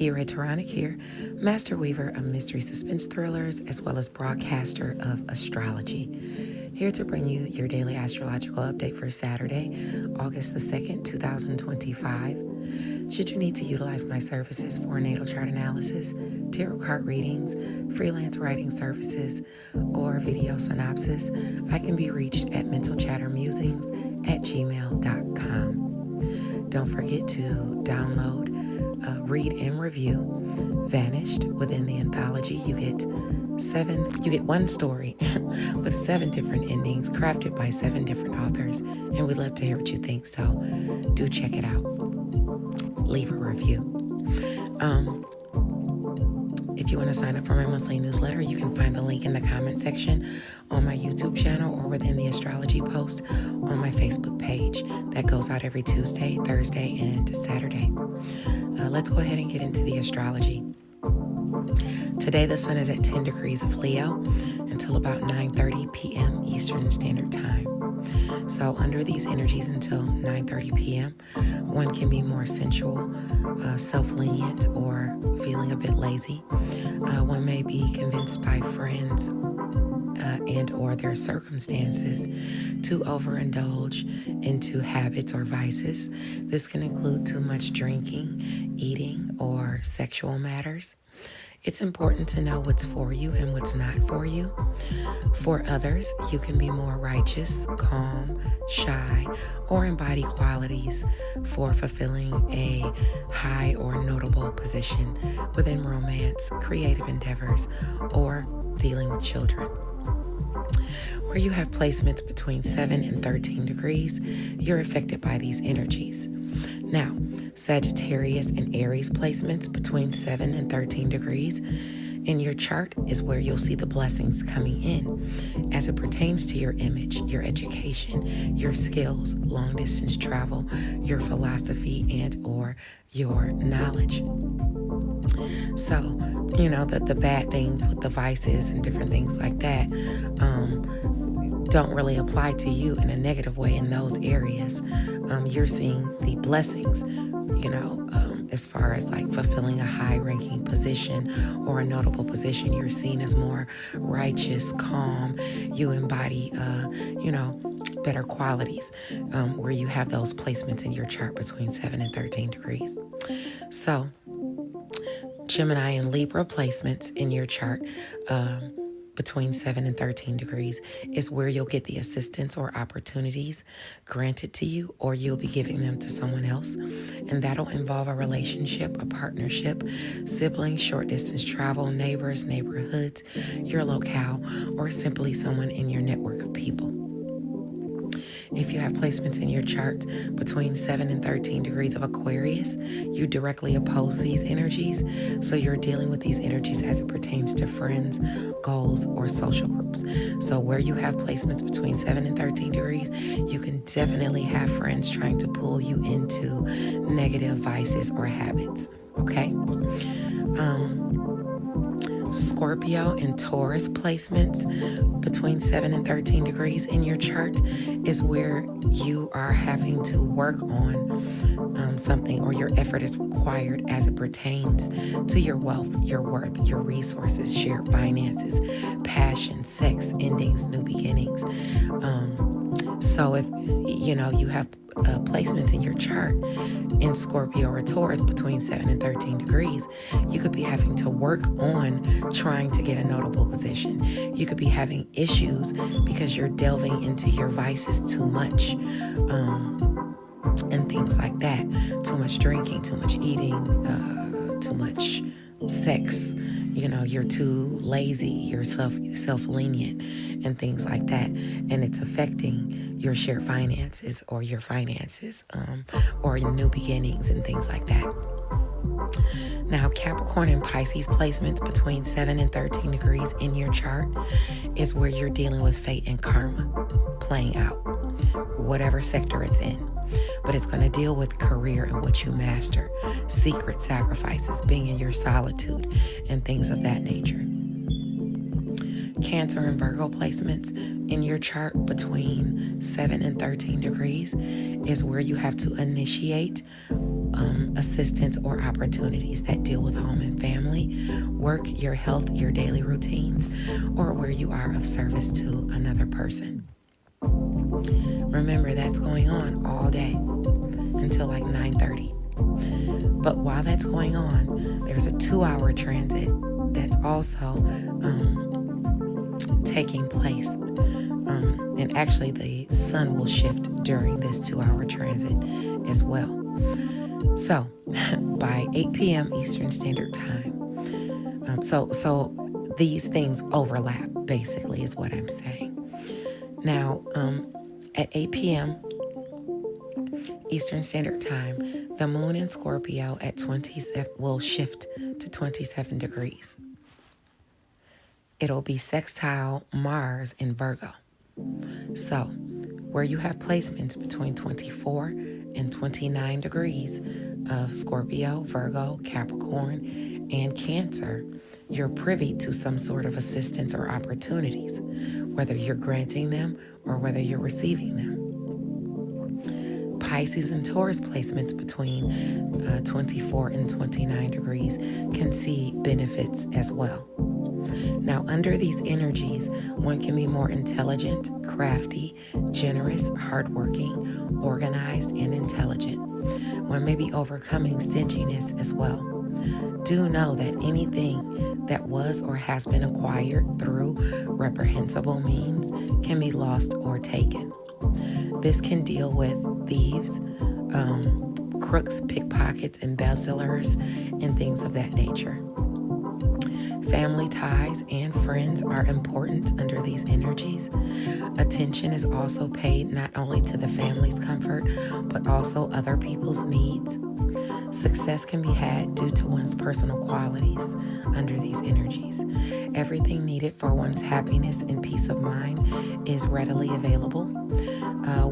Taronic here, master weaver of mystery suspense thrillers, as well as broadcaster of Astrology. Here to bring you your daily astrological update for Saturday, August the 2nd, 2025. Should you need to utilize my services for natal chart analysis, tarot card readings, freelance writing services, or video synopsis, I can be reached at mentalchattermusings@gmail.com. Don't forget to download, read, and review VANIISHED. Within the anthology, you get one story with 7 different endings crafted by 7 different authors, and we'd love to hear what you think, so do check it out. Leave a review. If you want to sign up for my monthly newsletter, you can find the link in the comment section on my YouTube channel or within the astrology post on my Facebook page. That goes out every Tuesday, Thursday, and Saturday. Let's go ahead and get into the astrology. Today, the sun is at 10 degrees of Leo until about 9:30 p.m. Eastern Standard Time. So under these energies until 9:30 p.m., one can be more sensual, self-lenient, or feeling a bit lazy. One may be convinced by friends and or their circumstances to overindulge into habits or vices. This can include too much drinking, eating, or sexual matters. It's important to know what's for you and what's not for you. For others, you can be more righteous, calm, shy, or embody qualities for fulfilling a high or notable position within romance, creative endeavors, or dealing with children. Where you have placements between 7 and 13 degrees, you're affected by these energies. Now, Sagittarius and Aries placements between 7 and 13 degrees in your chart is where you'll see the blessings coming in as it pertains to your image, your education, your skills, long distance travel, your philosophy, and or your knowledge. So, the bad things with the vices and different things like that don't really apply to you in a negative way in those areas. You're seeing the blessings, as far as like fulfilling a high-ranking position or a notable position. You're seen as more righteous, calm. You embody, better qualities where you have those placements in your chart between 7 and 13 degrees. So, Gemini and Libra placements in your chart between 7 and 13 degrees is where you'll get the assistance or opportunities granted to you, or you'll be giving them to someone else. And that'll involve a relationship, a partnership, siblings, short distance travel, neighbors, neighborhoods, your locale, or simply someone in your network of people. If you have placements in your chart between 7 and 13 degrees of Aquarius, you directly oppose these energies. So you're dealing with these energies as it pertains to friends, goals, or social groups. So where you have placements between 7 and 13 degrees, you can definitely have friends trying to pull you into negative vices or habits. Okay? Scorpio and Taurus placements between 7 and 13 degrees in your chart is where you are having to work on something, or your effort is required as it pertains to your wealth, your worth, your resources, shared finances, passion, sex, endings, new beginnings. So if you have placements in your chart in Scorpio or Taurus between 7 and 13 degrees, you could be having to work on trying to get a notable position. You could be having issues because you're delving into your vices too much, and things like that. Too much drinking, too much eating, too much sex. You're too lazy, you're self-lenient, and things like that. And it's affecting your shared finances or your finances, or your new beginnings and things like that. Now, Capricorn and Pisces placements between 7 and 13 degrees in your chart is where you're dealing with fate and karma playing out, whatever sector it's in. But it's going to deal with career and what you master, secret sacrifices, being in your solitude, and things of that nature. Cancer and Virgo placements In your chart, between 7 and 13 degrees is where you have to initiate assistance or opportunities that deal with home and family, work, your health, your daily routines, or where you are of service to another person. Remember, that's going on all day until like 9:30. But while that's going on, there's a 2-hour transit that's also taking place. And actually, the sun will shift during this 2-hour transit as well. So, by 8 p.m. Eastern Standard Time, so these things overlap, basically, is what I'm saying. Now, at 8 p.m. Eastern Standard Time, the moon in Scorpio at 27 will shift to 27 degrees. It'll be sextile Mars in Virgo. So, where you have placements between 24 and 29 degrees of Scorpio, Virgo, Capricorn, and Cancer, you're privy to some sort of assistance or opportunities, whether you're granting them or whether you're receiving them. Pisces and Taurus placements between 24 and 29 degrees can see benefits as well. Now, under these energies, one can be more intelligent, crafty, generous, hardworking, organized, and intelligent. One may be overcoming stinginess as well. Do know that anything that was or has been acquired through reprehensible means can be lost or taken. This can deal with thieves, crooks, pickpockets, embezzlers, and things of that nature. Family ties and friends are important under these energies. Attention is also paid not only to the family's comfort, but also other people's needs. Success can be had due to one's personal qualities under these energies. Everything needed for one's happiness and peace of mind is readily available.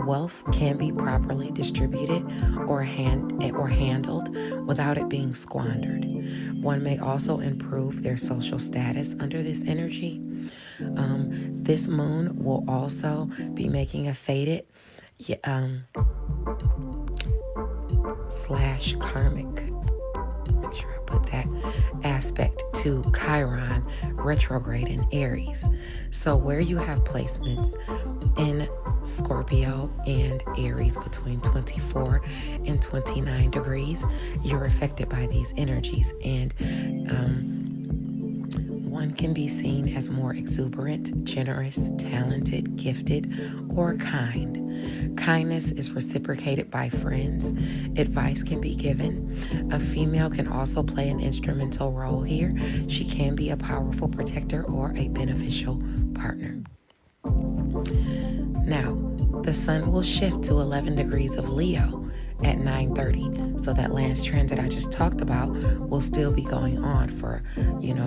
Wealth can be properly distributed or handled without it being squandered. One may also improve their social status under this energy. This moon will also be making a faded slash karmic, make sure I put that aspect to Chiron retrograde in Aries. So where you have placements in Scorpio and Aries between 24 and 29 degrees, you're affected by these energies, and one can be seen as more exuberant, generous, talented, gifted, or kind. Kindness is reciprocated by friends. Advice can be given. A female can also play an instrumental role here. She can be a powerful protector or a beneficial partner. Now, the sun will shift to 11 degrees of Leo at 9:30. So that last transit I just talked about will still be going on for,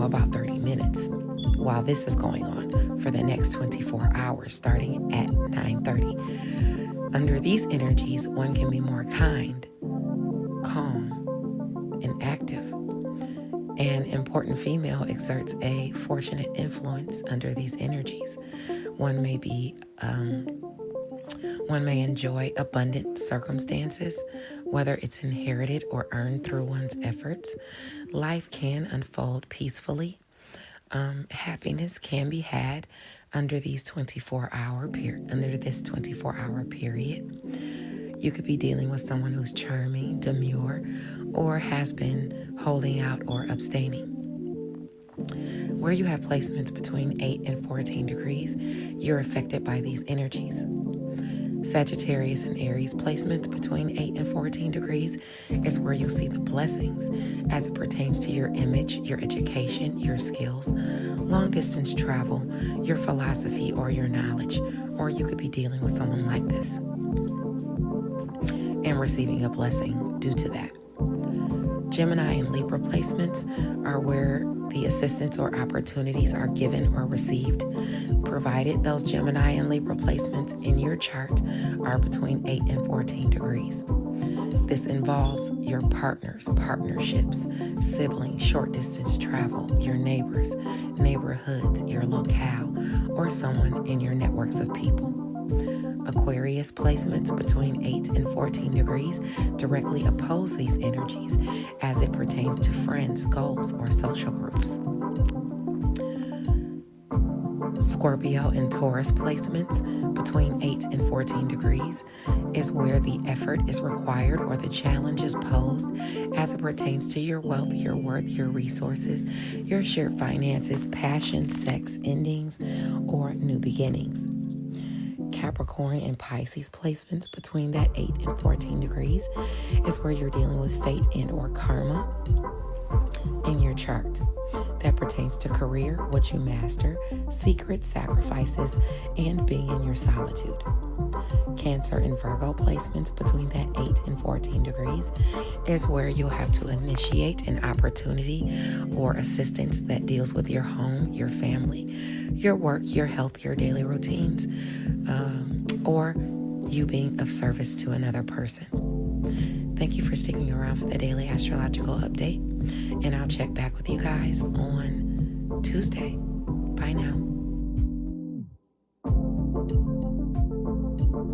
about 30 minutes while this is going on for the next 24 hours starting at 9:30. Under these energies, one can be more kind, calm, and active. An important female exerts a fortunate influence under these energies. One may enjoy abundant circumstances, whether it's inherited or earned through one's efforts. Life can unfold peacefully. Happiness can be had under this 24-hour period. You could be dealing with someone who's charming, demure, or has been holding out or abstaining. Where you have placements between 8 and 14 degrees, you're affected by these energies. Sagittarius and Aries placements between 8 and 14 degrees is where you'll see the blessings as it pertains to your image, your education, your skills, long distance travel, your philosophy, or your knowledge. Or you could be dealing with someone like this and receiving a blessing due to that. Gemini and Libra placements are where the assistance or opportunities are given or received, provided those Gemini and Libra placements in your chart are between 8 and 14 degrees. This involves your partners, partnerships, siblings, short distance travel, your neighbors, neighborhoods, your locale, or someone in your networks of people. Aquarius placements between 8 and 14 degrees directly oppose these energies as it pertains to friends, goals, or social groups. Scorpio and Taurus placements between 8 and 14 degrees is where the effort is required or the challenge is posed as it pertains to your wealth, your worth, your resources, your shared finances, passion, sex, endings, or new beginnings. Capricorn and Pisces placements between that 8 and 14 degrees is where you're dealing with fate and or karma in your chart. That pertains to career, what you master, secrets, sacrifices, and being in your solitude. Cancer and Virgo placements between that 8 and 14 degrees is where you'll have to initiate an opportunity or assistance that deals with your home, your family, your work, your health, your daily routines, or you being of service to another person. Thank you for sticking around for the daily astrological update, and I'll check back with you guys on Tuesday. Bye now.